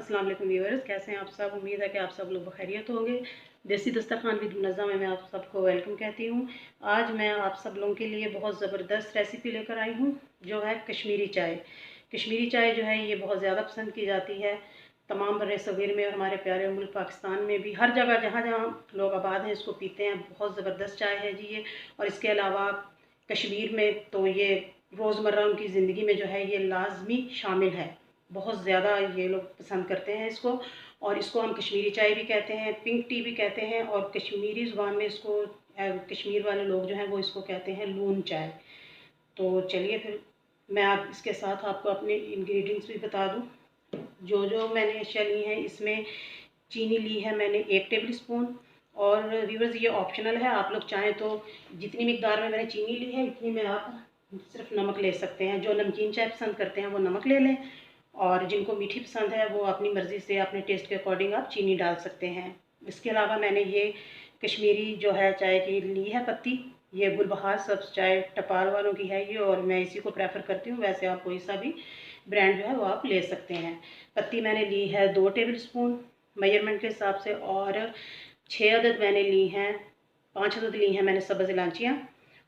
अस्सलाम वालेकुम व्यूअर्स, कैसे हैं आप सब। उम्मीद है कि आप सब लोग बखैरियत होंगे। देसी दस्तरखान विद मुनज़्ज़म में मैं आप सबको वेलकम कहती हूँ। आज मैं आप सब लोगों के लिए बहुत ज़बरदस्त रेसिपी लेकर आई हूँ, जो है कश्मीरी चाय। कश्मीरी चाय जो है ये बहुत ज़्यादा पसंद की जाती है तमाम बर्रे सग़ीर में, और हमारे प्यारे मुल्क पाकिस्तान में भी हर जगह जहाँ जहाँ लोग आबाद हैं इसको पीते हैं। बहुत ज़बरदस्त चाय है जी ये। और इसके अलावा कश्मीर में तो ये रोज़मर्रा उनकी ज़िंदगी में जो है ये लाजमी शामिल है। बहुत ज़्यादा ये लोग पसंद करते हैं इसको, और इसको हम कश्मीरी चाय भी कहते हैं, पिंक टी भी कहते हैं, और कश्मीरी ज़ुबान में इसको कश्मीर वाले लोग जो हैं वो इसको कहते हैं लून चाय। तो चलिए फिर मैं आप इसके साथ आपको अपने इंग्रेडिएंट्स भी बता दूं। जो मैंने अशिया ली हैं, इसमें चीनी ली है मैंने 1 टेबल स्पून। और व्यूअर्स ये ऑप्शनल है, आप लोग चाहें तो जितनी मिकदार में मैंने चीनी ली है इतनी में आप सिर्फ नमक ले सकते हैं। जो नमकीन चाय पसंद करते हैं वो नमक ले लें, और जिनको मीठी पसंद है वो अपनी मर्ज़ी से अपने टेस्ट के अकॉर्डिंग आप चीनी डाल सकते हैं। इसके अलावा मैंने ये कश्मीरी जो है चाय की ली है पत्ती, ये गुलबहार सब्ज़ चाय टपाल वालों की है ये, और मैं इसी को प्रेफर करती हूँ। वैसे आप कोई सा भी ब्रांड जो है वो आप ले सकते हैं। पत्ती मैंने ली है 2 टेबल स्पून मेजरमेंट के हिसाब से, और 6 अदद मैंने ली हैं, 5 अदद ली हैं मैंने सब्ज़ इलायचियाँ,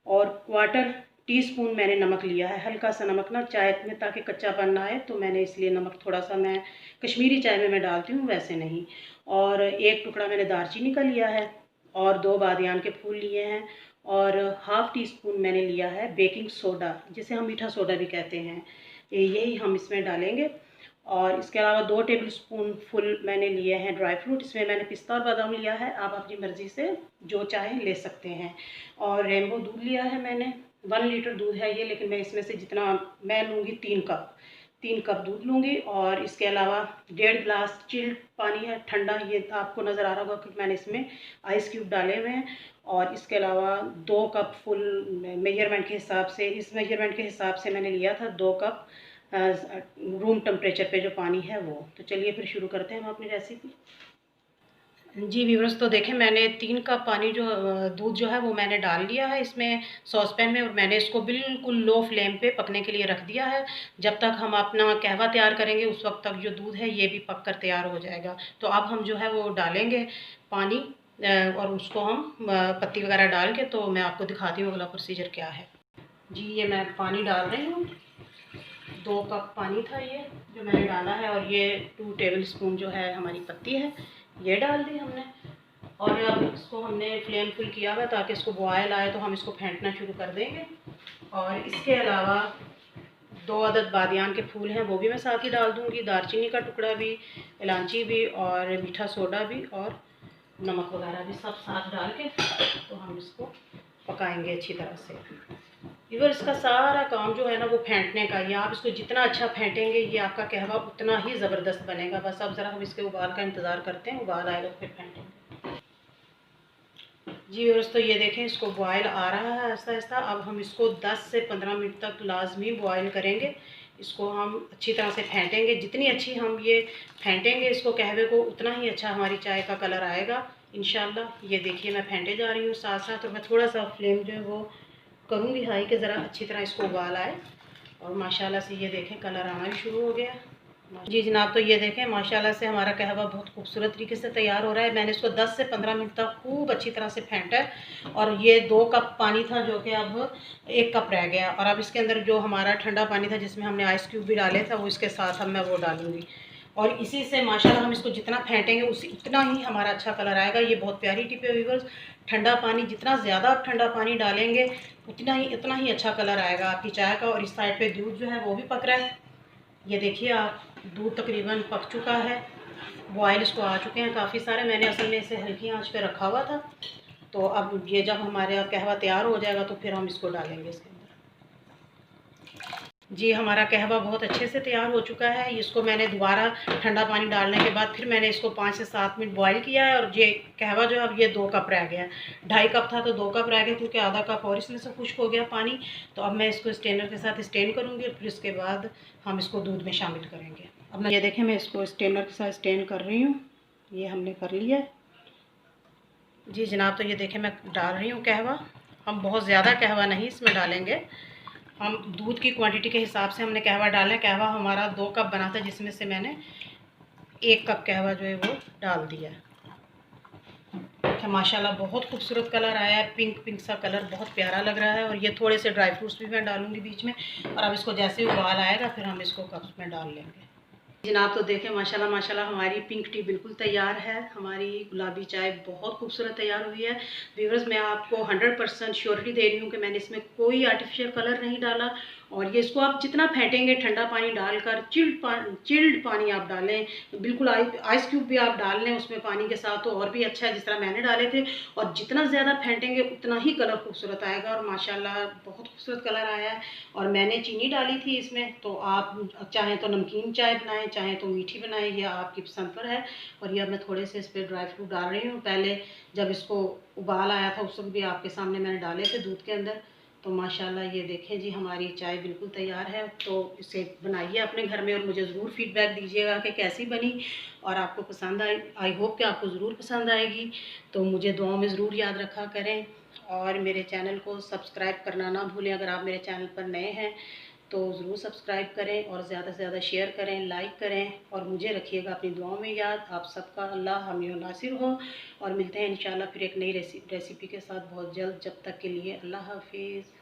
और क्वार्टर टीस्पून मैंने नमक लिया है। हल्का सा नमक ना चाय में, ताकि कच्चापन ना आए, तो मैंने इसलिए नमक थोड़ा सा, मैं कश्मीरी चाय में मैं डालती हूँ वैसे नहीं। और 1 टुकड़ा मैंने दालचीनी का लिया है, और 2 बादियान के फूल लिए हैं, और हाफ़ टी स्पून मैंने लिया है बेकिंग सोडा, जिसे हम मीठा सोडा भी कहते हैं, यही हम इसमें डालेंगे। और इसके अलावा 2 टेबल स्पून फुल मैंने लिए हैं ड्राई फ्रूट। इसमें मैंने पिस्ता और बादाम लिया है, आप अपनी मर्ज़ी से जो चाहें ले सकते हैं। और रेनबो दूध लिया है मैंने, 1 लीटर दूध है ये, लेकिन मैं इसमें से जितना मैं लूँगी 3 कप दूध लूँगी। और इसके अलावा 1.5 गिलास चिल्ड पानी है ठंडा, ये आपको नज़र आ रहा होगा कि मैंने इसमें आइस क्यूब डाले हुए हैं। और इसके अलावा 2 कप फुल मेजरमेंट के हिसाब से, इस मेजरमेंट के हिसाब से मैंने लिया था 2 कप रूम टेम्परेचर पे जो पानी है वो। तो चलिए फिर शुरू करते हैं हम अपनी रेसिपी। जी व्यूअर्स, तो देखें मैंने 3 कप पानी जो दूध जो है वो मैंने डाल लिया है इसमें सॉसपैन में, और मैंने इसको बिल्कुल लो फ्लेम पे पकने के लिए रख दिया है। जब तक हम अपना कहवा तैयार करेंगे उस वक्त तक जो दूध है ये भी पक कर तैयार हो जाएगा। तो अब हम जो है वो डालेंगे पानी, और उसको हम पत्ती वगैरह डाल के, तो मैं आपको दिखाती हूँ अगला प्रोसीजर क्या है। जी ये मैं पानी डाल रही हूँ, 2 कप पानी था ये जो मैंने डाला है, और ये 2 टेबल स्पून जो है हमारी पत्ती है ये डाल दी हमने। और अब इसको हमने फ्लेम फुल किया हुआ ताकि इसको बॉयल आए, तो हम इसको फेंटना शुरू कर देंगे। और इसके अलावा 2 अदद बादियान के फूल हैं वो भी मैं साथ ही डाल दूँगी, दालचीनी का टुकड़ा भी, इलायची भी, और मीठा सोडा भी, और नमक वगैरह भी सब साथ डाल के तो हम इसको पकाएंगे अच्छी तरह से। इधर इसका सारा काम जो है ना वो फेंटने का, या आप इसको जितना अच्छा फेंटेंगे ये आपका कहवा उतना ही ज़बरदस्त बनेगा। बस अब ज़रा हम इसके उबाल का इंतज़ार करते हैं, उबाल आएगा तो फिर फेंटेंगे। जी और तो ये देखें इसको बॉयल आ रहा है आहिस्ता आहिस्ता। अब हम इसको 10 से 15 मिनट तक लाजमी बॉयल करेंगे। इसको हम अच्छी तरह से फेंटेंगे, जितनी अच्छी हम ये फेंटेंगे इसको कहवे को, उतना ही अच्छा हमारी चाय का कलर आएगा इंशाल्लाह। ये देखिए मैं फेंटे जा रही हूँ साथ साथ, और मैं थोड़ा सा फ्लेम जो है वो करूँगी हाई कि ज़रा अच्छी तरह इसको उबाल आए। और माशाल्लाह से ये देखें कलर आना भी शुरू हो गया। जी जनाब, तो ये देखें माशाल्लाह से हमारा कहवा बहुत खूबसूरत तरीके से तैयार हो रहा है। मैंने इसको 10 से 15 मिनट तक खूब अच्छी तरह से फेंटा है, और ये 2 कप पानी था जो कि अब 1 कप रह गया। और अब इसके अंदर जो हमारा ठंडा पानी था जिसमें हमने आइस क्यूब भी डाले था वो इसके साथ अब मैं वो डालूँगी, और इसी से माशाल्लाह हम इसको जितना फेंटेंगे उतना ही हमारा अच्छा कलर आएगा। ये बहुत प्यारी टिप है व्यूअर्स, ठंडा पानी जितना ज़्यादा आप ठंडा पानी डालेंगे उतना ही अच्छा कलर आएगा आपकी चाय का। और इस साइड पे दूध जो है वो भी पक रहा है, ये देखिए आप, दूध तकरीबन पक चुका है, बॉयल इसको आ चुके हैं काफ़ी सारे। मैंने असल में इसे हल्की आंच पे रखा हुआ था। तो अब ये जब हमारे कहवा तैयार हो जाएगा तो फिर हम इसको डालेंगे इसके अंदर। जी हमारा कहवा बहुत अच्छे से तैयार हो चुका है। इसको मैंने दोबारा ठंडा पानी डालने के बाद फिर मैंने इसको 5 से 7 मिनट बॉईल किया है, और ये कहवा जो अब ये 2 कप रह गया है। 2.5 कप था तो 2 कप रह गया, क्योंकि आधा कप और इसमें से खुश्क हो गया पानी। तो अब मैं इसको स्ट्रेनर के साथ स्ट्रेन करूँगी, और फिर उसके बाद हम इसको दूध में शामिल करेंगे। अब मैं ये देखें मैं इसको स्ट्रेनर के साथ स्ट्रेन कर रही हूँ, ये हमने कर लिया है। जी जनाब, तो ये देखें मैं डाल रही हूँ कहवा। हम बहुत ज़्यादा कहवा नहीं इसमें डालेंगे, हम दूध की क्वांटिटी के हिसाब से हमने कहवा डालना है। कहवा हमारा 2 कप बना था जिसमें से मैंने 1 कप कहवा जो है वो डाल दिया। माशाल्लाह बहुत खूबसूरत कलर आया है, पिंक पिंक सा कलर बहुत प्यारा लग रहा है। और ये थोड़े से ड्राई फ्रूट्स भी मैं डालूंगी बीच में। और अब इसको जैसे ही उबाल आएगा फिर हम इसको कप्स में डाल लेंगे। जनाब तो देखें माशाल्लाह माशाल्लाह हमारी पिंक टी बिल्कुल तैयार है। हमारी गुलाबी चाय बहुत खूबसूरत तैयार हुई है। व्यूअर्स मैं आपको 100% श्योरिटी दे रही हूँ कि मैंने इसमें कोई आर्टिफिशियल कलर नहीं डाला। और ये इसको आप जितना फेंटेंगे ठंडा पानी डालकर, चिल्ड पानी आप डालें, बिल्कुल आइस क्यूब भी आप डाल लें उसमें पानी के साथ तो और भी अच्छा है, जिस तरह मैंने डाले थे। और जितना ज़्यादा फेंटेंगे उतना ही कलर खूबसूरत आएगा। और माशाल्लाह बहुत खूबसूरत कलर आया है। और मैंने चीनी डाली थी इसमें, तो आप चाहें तो नमकीन चाय बनाएं, चाहें तो मीठी बनाएं, ये आपकी पसंद पर है। और ये अब मैं थोड़े से इस पर ड्राई फ्रूट डाल रही हूँ। पहले जब इसको उबाल आया था उस वक्त भी आपके सामने मैंने डाले थे दूध के अंदर। तो माशाल्लाह ये देखें जी हमारी चाय बिल्कुल तैयार है। तो इसे बनाइए अपने घर में और मुझे ज़रूर फीडबैक दीजिएगा कि कैसी बनी और आपको पसंद आई होप कि आपको ज़रूर पसंद आएगी। तो मुझे दुआओं में ज़रूर याद रखा करें और मेरे चैनल को सब्सक्राइब करना ना भूलें। अगर आप मेरे चैनल पर नए हैं तो ज़रूर सब्सक्राइब करें और ज़्यादा से ज़्यादा शेयर करें, लाइक करें। और मुझे रखिएगा अपनी दुआओं में याद। आप सबका अल्लाह हामी और नासिर हो। और मिलते हैं इंशाल्लाह फिर एक नई रेसिपी के साथ बहुत जल्द। जब तक के लिए अल्लाह हाफिज़।